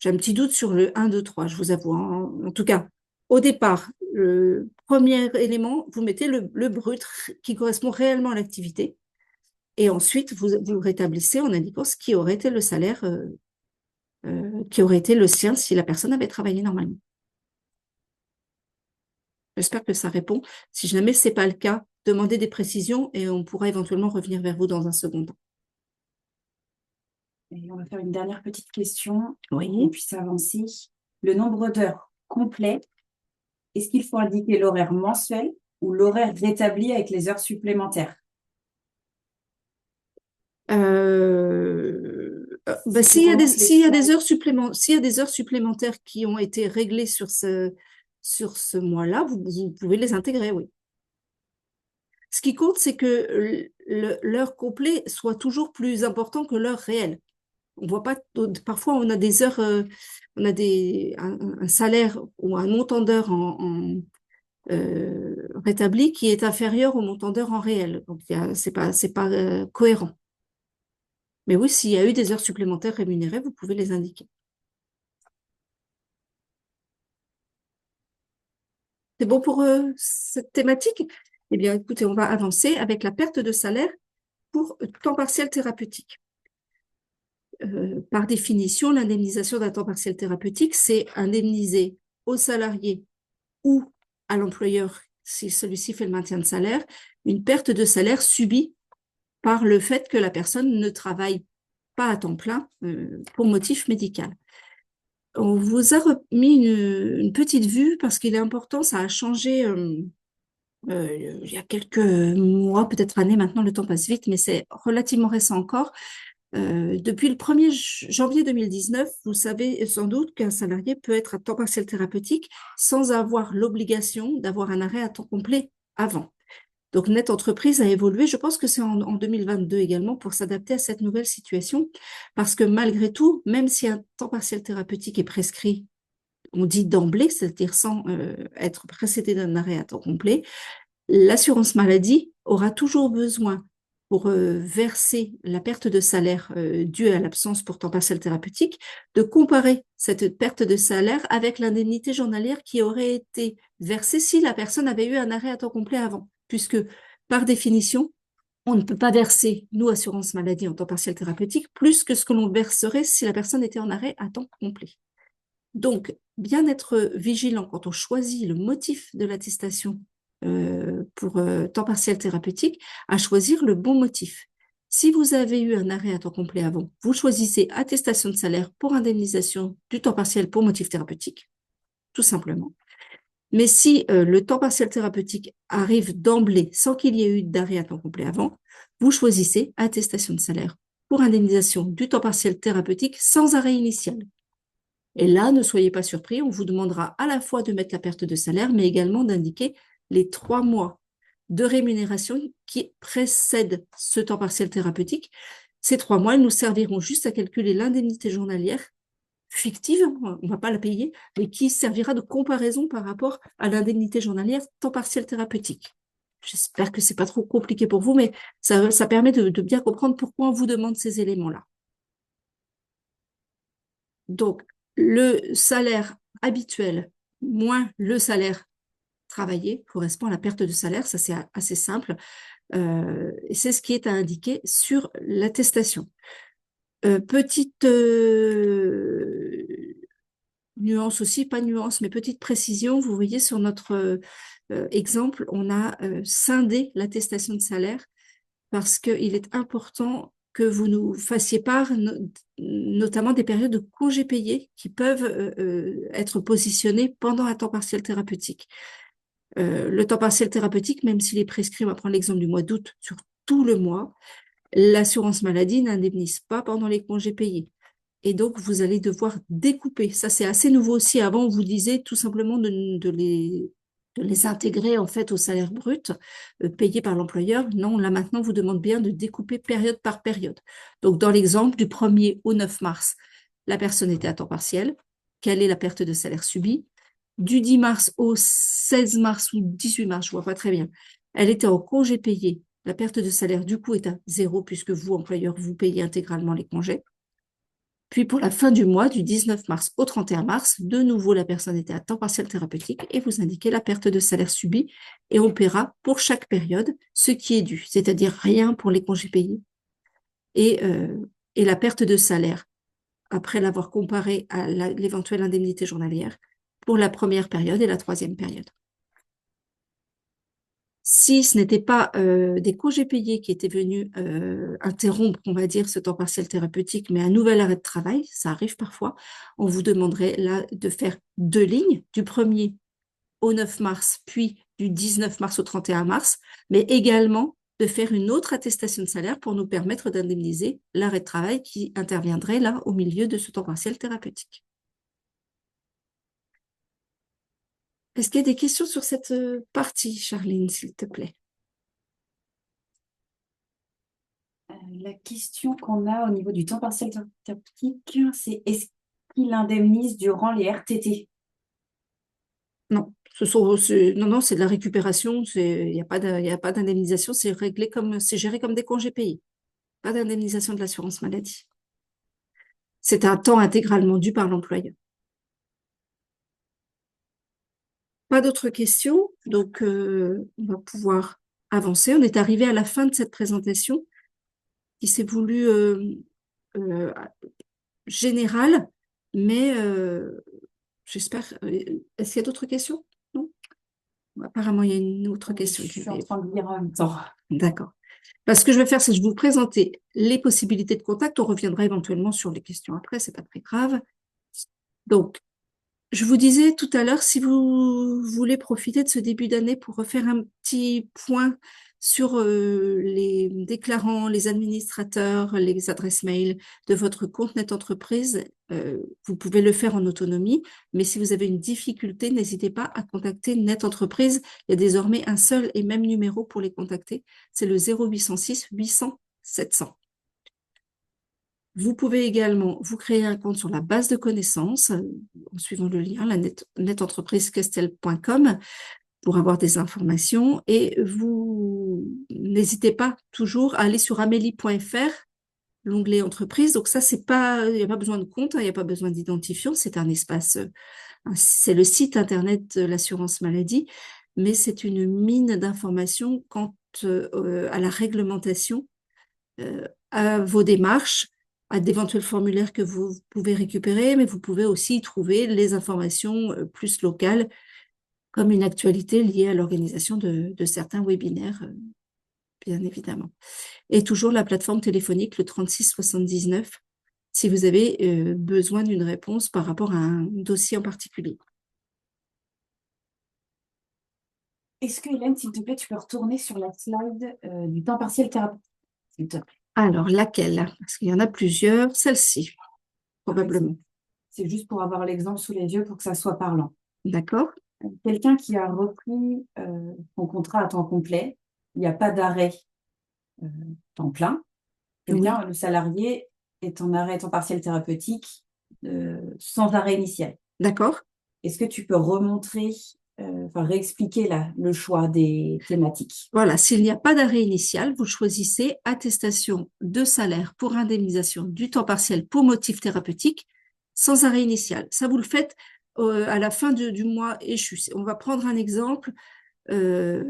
J'ai un petit doute sur le 1, 2, 3, je vous avoue. En tout cas, au départ, le premier élément, vous mettez le brut qui correspond réellement à l'activité. Et ensuite, vous rétablissez en indiquant ce qui aurait été le salaire qui aurait été le sien si la personne avait travaillé normalement. J'espère que ça répond. Si jamais ce n'est pas le cas, demandez des précisions et on pourra éventuellement revenir vers vous dans un second temps. Et on va faire une dernière petite question pour Oui. qu'on puisse avancer. Le nombre d'heures complet, est-ce qu'il faut indiquer l'horaire mensuel ou l'horaire rétabli avec les heures supplémentaires? S'il y a des heures supplémentaires qui ont été réglées sur ce mois-là, vous pouvez les intégrer, oui. Ce qui compte, c'est que l'heure complète soit toujours plus important que l'heure réelle. On voit pas, parfois on a des heures, on a un salaire ou un montant d'heures rétabli qui est inférieur au montant d'heures en réel. Donc c'est pas cohérent. Mais oui, s'il y a eu des heures supplémentaires rémunérées, vous pouvez les indiquer. C'est bon pour cette thématique? Eh bien, écoutez, on va avancer avec la perte de salaire pour temps partiel thérapeutique. Par définition, l'indemnisation d'un temps partiel thérapeutique, c'est indemniser au salarié ou à l'employeur, si celui-ci fait le maintien de salaire, une perte de salaire subie par le fait que la personne ne travaille pas à temps plein pour motif médical. On vous a remis une petite vue parce qu'il est important, ça a changé il y a quelques mois, peut-être années maintenant, le temps passe vite, mais c'est relativement récent encore. Depuis le 1er janvier 2019, vous savez sans doute qu'un salarié peut être à temps partiel thérapeutique sans avoir l'obligation d'avoir un arrêt à temps complet avant. Donc, Net Entreprise a évolué, je pense que c'est en 2022 également, pour s'adapter à cette nouvelle situation, parce que malgré tout, même si un temps partiel thérapeutique est prescrit, on dit d'emblée, c'est-à-dire sans être précédé d'un arrêt à temps complet, l'assurance maladie aura toujours besoin, pour verser la perte de salaire due à l'absence pour temps partiel thérapeutique, de comparer cette perte de salaire avec l'indemnité journalière qui aurait été versée si la personne avait eu un arrêt à temps complet avant, puisque par définition, on ne peut pas verser, nous, assurance maladie en temps partiel thérapeutique, plus que ce que l'on verserait si la personne était en arrêt à temps complet. Donc, bien être vigilant quand on choisit le motif de l'attestation pour temps partiel thérapeutique, à choisir le bon motif. Si vous avez eu un arrêt à temps complet avant, vous choisissez attestation de salaire pour indemnisation du temps partiel pour motif thérapeutique, tout simplement. Mais si le temps partiel thérapeutique arrive d'emblée sans qu'il y ait eu d'arrêt à temps complet avant, vous choisissez attestation de salaire pour indemnisation du temps partiel thérapeutique sans arrêt initial. Et là, ne soyez pas surpris, on vous demandera à la fois de mettre la perte de salaire, mais également d'indiquer les 3 mois de rémunération qui précèdent ce temps partiel thérapeutique. Ces 3 mois, ils nous serviront juste à calculer l'indemnité journalière fictive, on ne va pas la payer, mais qui servira de comparaison par rapport à l'indemnité journalière temps partiel thérapeutique. J'espère que ce n'est pas trop compliqué pour vous, mais ça permet de bien comprendre pourquoi on vous demande ces éléments-là. Donc, le salaire habituel moins le salaire travaillé correspond à la perte de salaire. Ça, c'est assez simple. Et c'est ce qui est à indiquer sur l'attestation. Petite nuance aussi, pas nuance, mais petite précision. Vous voyez sur notre exemple, on a scindé l'attestation de salaire parce qu'il est important que vous nous fassiez part notamment des périodes de congés payés qui peuvent être positionnées pendant un temps partiel thérapeutique. Le temps partiel thérapeutique, même s'il est prescrit, on va prendre l'exemple du mois d'août, sur tout le mois, l'assurance maladie n'indemnise pas pendant les congés payés. Et donc, vous allez devoir découper. Ça, c'est assez nouveau aussi. Avant, on vous disait tout simplement de les intégrer en fait au salaire brut payé par l'employeur. Non, là maintenant, on vous demande bien de découper période par période. Donc, dans l'exemple du 1er au 9 mars, la personne était à temps partiel. Quelle est la perte de salaire subie? Du 10 mars au 16 mars ou 18 mars, je ne vois pas très bien. Elle était en congé payé. La perte de salaire, du coup, est à 0 puisque vous, employeur, vous payez intégralement les congés. Puis pour la fin du mois, du 19 mars au 31 mars, de nouveau, la personne était à temps partiel thérapeutique et vous indiquez la perte de salaire subie et on paiera pour chaque période ce qui est dû, c'est-à-dire rien pour les congés payés et, et la perte de salaire après l'avoir comparé à l'éventuelle indemnité journalière pour la première période et la troisième période. Si ce n'était pas des congés payés qui étaient venus interrompre, on va dire, ce temps partiel thérapeutique, mais un nouvel arrêt de travail, ça arrive parfois, on vous demanderait là de faire 2 lignes, du 1er au 9 mars, puis du 19 mars au 31 mars, mais également de faire une autre attestation de salaire pour nous permettre d'indemniser l'arrêt de travail qui interviendrait là au milieu de ce temps partiel thérapeutique. Est-ce qu'il y a des questions sur cette partie, Charline, s'il te plaît? La question qu'on a au niveau du temps partiel thérapeutique, c'est est-ce qu'il indemnise durant les RTT? Non, non, c'est de la récupération. Il n'y a pas d'indemnisation. C'est géré comme des congés payés. pas d'indemnisation de l'assurance maladie. C'est un temps intégralement dû par l'employeur. Pas d'autres questions, donc on va pouvoir avancer. On est arrivé à la fin de cette présentation qui s'est voulue euh, générale, mais j'espère. Est-ce qu'il y a d'autres questions? Non? Apparemment, il y a une autre question. Je suis en train de lire en même temps. D'accord. Parce que je vais faire, c'est que je vais vous présenter les possibilités de contact. On reviendra éventuellement sur les questions après, c'est pas très grave. Donc, je vous disais tout à l'heure, si vous voulez profiter de ce début d'année pour refaire un petit point sur les déclarants, les administrateurs, les adresses mail de votre compte Net Entreprise, vous pouvez le faire en autonomie. Mais si vous avez une difficulté, n'hésitez pas à contacter Net Entreprise. Il y a désormais un seul et même numéro pour les contacter. C'est le 0806 800 700. Vous pouvez également vous créer un compte sur la base de connaissances en suivant le lien, la netentreprisequestel.com pour avoir des informations. Et vous n'hésitez pas toujours à aller sur amélie.fr, l'onglet entreprise. Donc ça, c'est pas, il n'y a pas besoin de compte, il n'y a pas besoin d'identifiant. C'est un espace, c'est le site internet de l'assurance maladie, mais c'est une mine d'informations quant à la réglementation, à vos démarches, à d'éventuels formulaires que vous pouvez récupérer, mais vous pouvez aussi y trouver les informations plus locales, comme une actualité liée à l'organisation de certains webinaires, bien évidemment. Et toujours la plateforme téléphonique, le 36 79, si vous avez besoin d'une réponse par rapport à un dossier en particulier. Est-ce que, Hélène, s'il te plaît, tu peux retourner sur la slide du temps partiel thérapeutique, s'il te plaît? Alors, laquelle? Parce qu'il y en a plusieurs. Celle-ci, probablement. C'est juste pour avoir l'exemple sous les yeux pour que ça soit parlant. D'accord? Quelqu'un qui a repris son contrat à temps complet, il n'y a pas d'arrêt temps plein. Quelqu'un, le salarié, est en arrêt temps partiel thérapeutique sans arrêt initial. D'accord? Est-ce que tu peux remontrer, réexpliquer le choix des thématiques? Voilà, s'il n'y a pas d'arrêt initial, vous choisissez attestation de salaire pour indemnisation du temps partiel pour motif thérapeutique sans arrêt initial. Ça, vous le faites à la fin du mois échu. On va prendre un exemple. Là,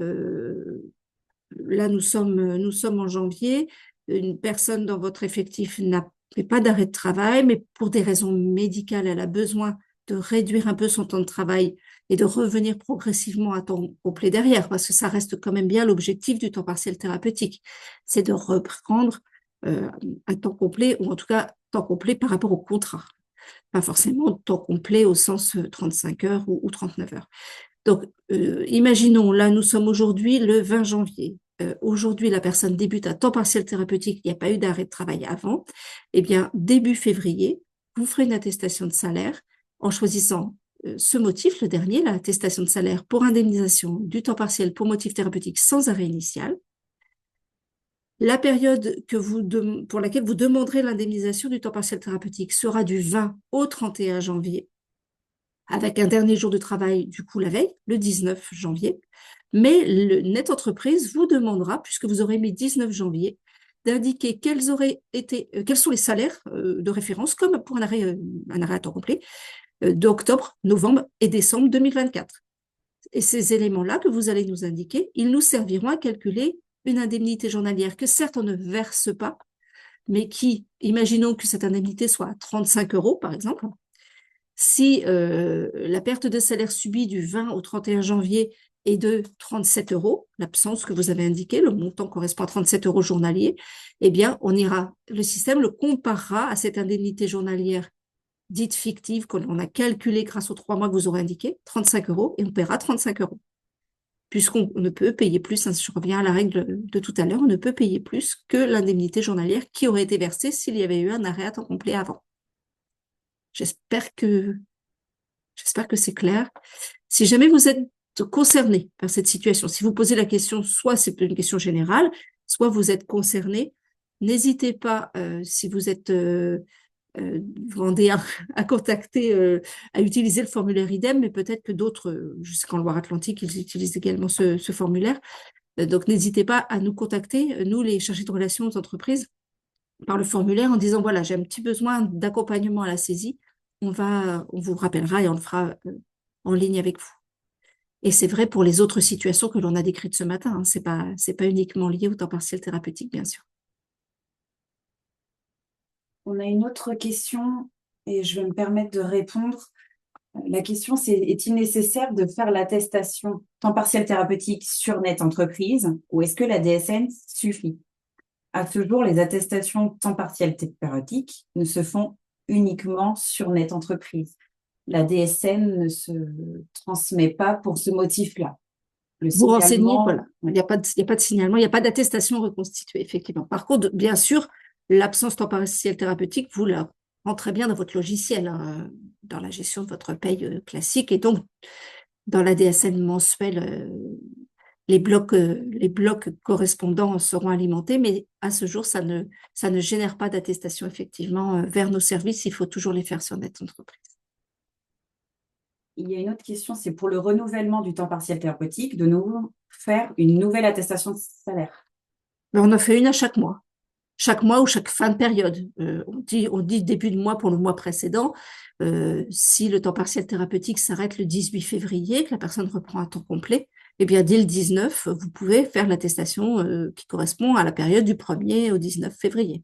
nous sommes en janvier. Une personne dans votre effectif n'a fait pas d'arrêt de travail, mais pour des raisons médicales, elle a besoin de réduire un peu son temps de travail et de revenir progressivement à temps complet derrière, parce que ça reste quand même bien l'objectif du temps partiel thérapeutique, c'est de reprendre un temps complet, ou en tout cas temps complet par rapport au contrat, pas forcément temps complet au sens 35 heures ou 39 heures. Donc, imaginons, là, nous sommes aujourd'hui le 20 janvier. Aujourd'hui, la personne débute à temps partiel thérapeutique, il n'y a pas eu d'arrêt de travail avant. Eh bien, début février, vous ferez une attestation de salaire en choisissant ce motif, le dernier, l'attestation de salaire pour indemnisation du temps partiel pour motif thérapeutique sans arrêt initial. La période pour laquelle vous demanderez l'indemnisation du temps partiel thérapeutique sera du 20 au 31 janvier, avec un dernier jour de travail, du coup, la veille, le 19 janvier. Mais le Net Entreprise vous demandera, puisque vous aurez mis 19 janvier, d'indiquer quels sont les salaires de référence, comme pour un arrêt à temps complet, d'octobre, novembre et décembre 2024. Et ces éléments-là que vous allez nous indiquer, ils nous serviront à calculer une indemnité journalière que certes on ne verse pas, mais qui, imaginons que cette indemnité soit à 35 euros par exemple, si la perte de salaire subie du 20 au 31 janvier est de 37 euros, l'absence que vous avez indiquée, le montant correspond à 37 euros journaliers, eh bien, le système le comparera à cette indemnité journalière dite fictive que l'on a calculée grâce aux 3 mois que vous aurez indiqué, 35 euros, et on paiera 35 euros. Puisqu'on ne peut payer plus, hein, je reviens à la règle de tout à l'heure, on ne peut payer plus que l'indemnité journalière qui aurait été versée s'il y avait eu un arrêt à temps complet avant. J'espère que c'est clair. Si jamais vous êtes concerné par cette situation, si vous posez la question, soit c'est une question générale, soit vous êtes concerné, n'hésitez pas, si vous êtes vendé à contacter, à utiliser le formulaire IDEM, mais peut-être que d'autres, jusqu'en Loire-Atlantique, ils utilisent également ce formulaire. Donc, n'hésitez pas à nous contacter, nous, les chargés de relations aux entreprises. par le formulaire en disant, voilà, j'ai un petit besoin d'accompagnement à la saisie. On vous rappellera et on le fera en ligne avec vous. Et c'est vrai pour les autres situations que l'on a décrites ce matin, hein. C'est pas uniquement lié au temps partiel thérapeutique, bien sûr. On a une autre question et je vais me permettre de répondre. La question, c'est est-il nécessaire de faire l'attestation temps partiel thérapeutique sur Net Entreprise ou est-ce que la DSN suffit? À ce jour, les attestations temps partiel thérapeutique ne se font uniquement sur Net Entreprise. La DSN ne se transmet pas pour ce motif-là. Le Vous renseignez, signalement, voilà. Il n'y a pas de, il y a pas de signalement, il n'y a pas d'attestation reconstituée, effectivement. Par contre, bien sûr, l'absence temps partiel thérapeutique, vous la rentrez bien dans votre logiciel, hein, dans la gestion de votre paye classique. Et donc, dans la DSN mensuelle, les blocs correspondants seront alimentés, mais à ce jour, ça ne génère pas d'attestation, effectivement, vers nos services. Il faut toujours les faire sur Net Entreprise. il y a une autre question, c'est pour le renouvellement du temps partiel thérapeutique, de nouveau faire une nouvelle attestation de salaire. Mais on en fait une à chaque mois ou chaque fin de période. On dit début de mois pour le mois précédent. Si le temps partiel thérapeutique s'arrête le 18 février, que la personne reprend un temps complet, eh bien, dès le 19, vous pouvez faire l'attestation qui correspond à la période du 1er au 19 février.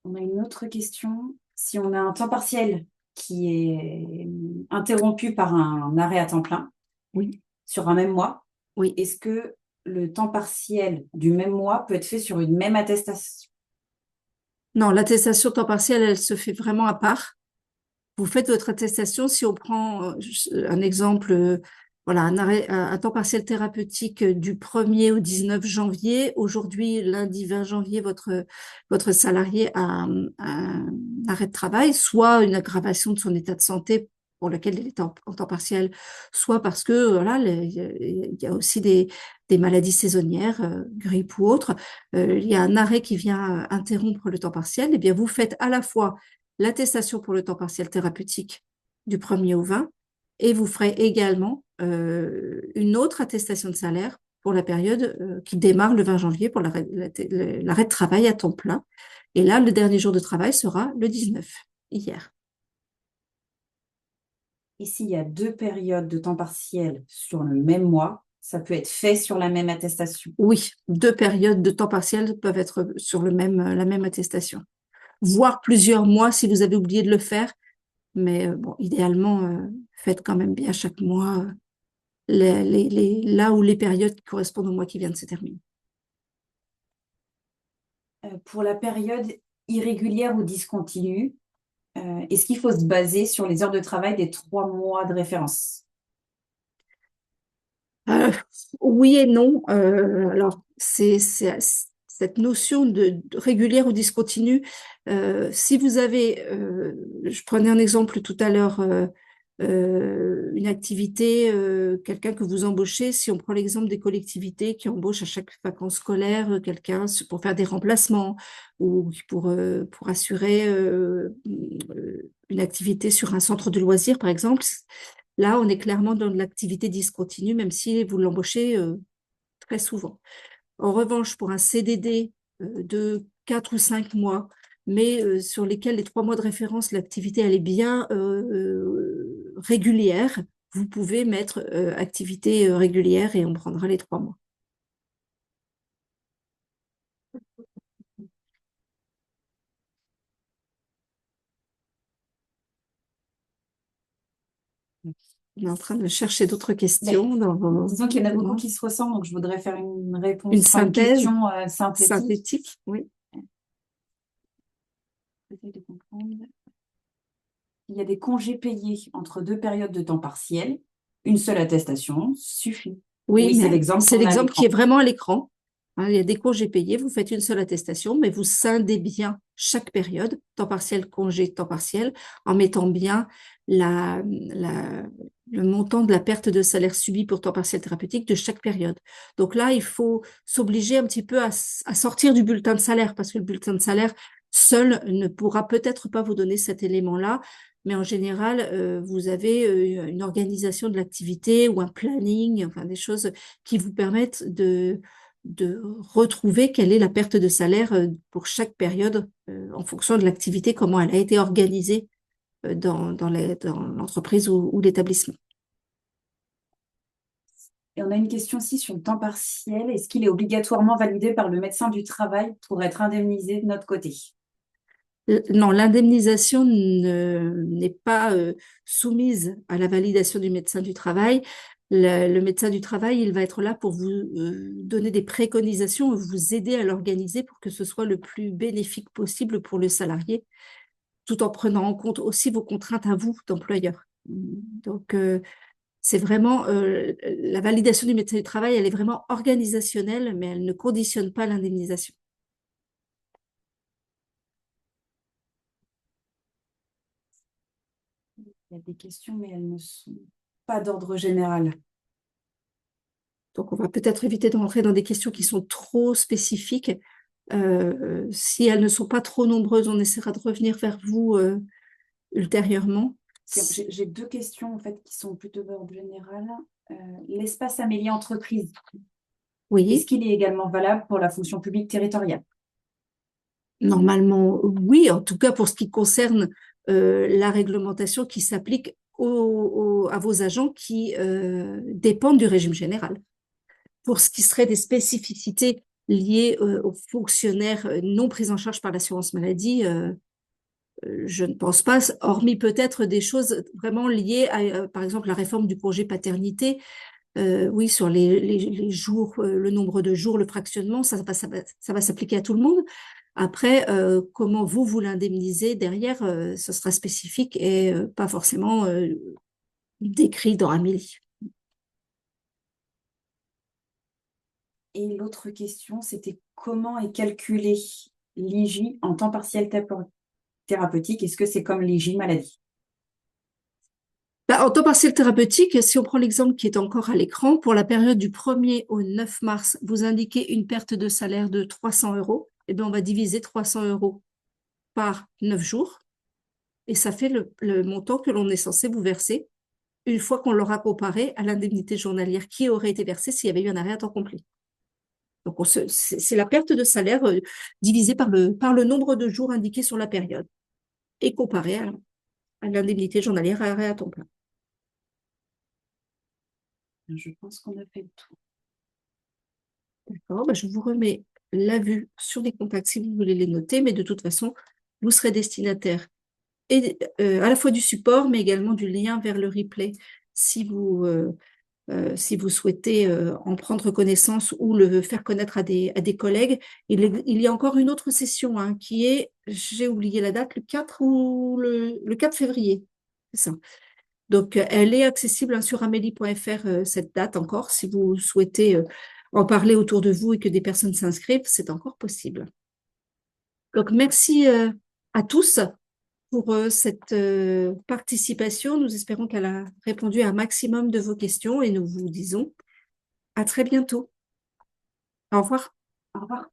On a une autre question. Si on a un temps partiel qui est interrompu par un arrêt à temps plein Oui, sur un même mois, oui. est-ce que le temps partiel du même mois peut être fait sur une même attestation? Non, l'attestation temps partiel, elle se fait vraiment à part. Vous faites votre attestation. Si on prend un exemple, voilà, un temps partiel thérapeutique du 1er au 19 janvier. Aujourd'hui, lundi 20 janvier, votre salarié a un arrêt de travail, soit une aggravation de son état de santé pour lequel il est en temps partiel, soit parce que voilà, il y a aussi des maladies saisonnières, grippe ou autre. Il y a un arrêt qui vient interrompre le temps partiel. Eh bien, vous faites à la fois l'attestation pour le temps partiel thérapeutique du 1er au 20 et vous ferez également une autre attestation de salaire pour la période qui démarre le 20 janvier pour l'arrêt de travail à temps plein. Et là, le dernier jour de travail sera le 19, hier. Et s'il y a deux périodes de temps partiel sur le même mois, ça peut être fait sur la même attestation. Oui, deux périodes de temps partiel peuvent être sur la même attestation. Voire plusieurs mois si vous avez oublié de le faire. Mais bon, idéalement, faites quand même bien chaque mois là où les périodes qui correspondent au mois qui vient de se terminer. Pour la période irrégulière ou discontinue, est-ce qu'il faut se baser sur les heures de travail des 3 mois de référence? Euh, oui et non. Alors, cette notion de régulière ou discontinue. Si vous avez, je prenais un exemple tout à l'heure, une activité, quelqu'un que vous embauchez, si on prend l'exemple des collectivités qui embauchent à chaque vacances scolaires quelqu'un pour faire des remplacements ou pour assurer une activité sur un centre de loisirs, par exemple. Là, on est clairement dans de l'activité discontinue, même si vous l'embauchez très souvent. En revanche, pour un CDD de 4 ou 5 mois, mais sur lesquels les 3 mois de référence, l'activité elle est bien régulière, vous pouvez mettre activité régulière et on prendra les 3 mois. On est en train de chercher d'autres questions dans Disons qu'il y en a beaucoup qui se ressemblent, donc je voudrais faire une réponse, une synthèse question synthétique. synthétique. Oui. J'essaie de comprendre. Il y a des congés payés entre deux périodes de temps partiel. Une seule attestation suffit. Oui, c'est mais l'exemple c'est qu'on a à l'exemple qui l'écran. est vraiment à l'écran. Hein, il y a des congés payés, vous faites une seule attestation, mais vous scindez bien chaque période, temps partiel, congé, temps partiel, en mettant bien le montant de la perte de salaire subie pour temps partiel thérapeutique de chaque période. Donc là, il faut s'obliger un petit peu à sortir du bulletin de salaire, parce que le bulletin de salaire seul ne pourra peut-être pas vous donner cet élément-là, mais en général, vous avez une organisation de l'activité ou un planning, enfin des choses qui vous permettent de retrouver quelle est la perte de salaire pour chaque période en fonction de l'activité, comment elle a été organisée dans l'entreprise ou l'établissement. Et on a une question aussi sur le temps partiel. Est-ce qu'il est obligatoirement validé par le médecin du travail pour être indemnisé de notre côté? Non, l'indemnisation n'est pas soumise à la validation du médecin du travail. Le médecin du travail, il va être là pour vous donner des préconisations, vous aider à l'organiser pour que ce soit le plus bénéfique possible pour le salarié, tout en prenant en compte aussi vos contraintes à vous, d'employeur. Donc, c'est vraiment la validation du médecin du travail, elle est vraiment organisationnelle, mais elle ne conditionne pas l'indemnisation. Il y a des questions, mais elles ne sont pas d'ordre général. Donc, on va peut-être éviter d'entrer dans des questions qui sont trop spécifiques. Si elles ne sont pas trop nombreuses, on essaiera de revenir vers vous ultérieurement. J'ai deux questions en fait qui sont plutôt d'ordre général. L'espace Amélie Entreprise, Oui, est-ce qu'il est également valable pour la fonction publique territoriale? normalement, oui, en tout cas pour ce qui concerne la réglementation qui s'applique à vos agents qui dépendent du régime général. Pour ce qui serait des spécificités liées aux fonctionnaires non pris en charge par l'assurance maladie, je ne pense pas, hormis peut-être des choses vraiment liées à, par exemple, la réforme du congé paternité. Oui, sur les jours, le nombre de jours, le fractionnement, ça va s'appliquer à tout le monde. Après, comment vous l'indemnisez derrière, ce sera spécifique et pas forcément décrit dans Amélie. Et l'autre question, c'était comment est calculé l'IJ en temps partiel thérapeutique? Est-ce que c'est comme l'IJ maladie? Bah, en temps partiel thérapeutique, si on prend l'exemple qui est encore à l'écran, pour la période du 1er au 9 mars, vous indiquez une perte de salaire de 300 euros. Eh bien, on va diviser 300 euros par 9 jours et ça fait le montant que l'on est censé vous verser une fois qu'on l'aura comparé à l'indemnité journalière qui aurait été versée s'il y avait eu un arrêt à temps complet. Donc, c'est la perte de salaire divisée par le nombre de jours indiqués sur la période et comparé à l'indemnité journalière à arrêt à temps plein. Je pense qu'on a fait le tour. D'accord, bah, je vous remets la vue sur les contacts si vous voulez les noter, mais de toute façon, vous serez destinataire et, à la fois du support, mais également du lien vers le replay si vous souhaitez en prendre connaissance ou le faire connaître à des collègues. Il y a encore une autre session hein, qui est, j'ai oublié la date, le 4 ou le 4 février. C'est ça. Donc, elle est accessible hein, sur amélie.fr, cette date encore. Si vous souhaitez en parler autour de vous et que des personnes s'inscrivent, c'est encore possible. Donc, merci à tous pour cette participation. Nous espérons qu'elle a répondu à un maximum de vos questions et nous vous disons à très bientôt. Au revoir. Au revoir.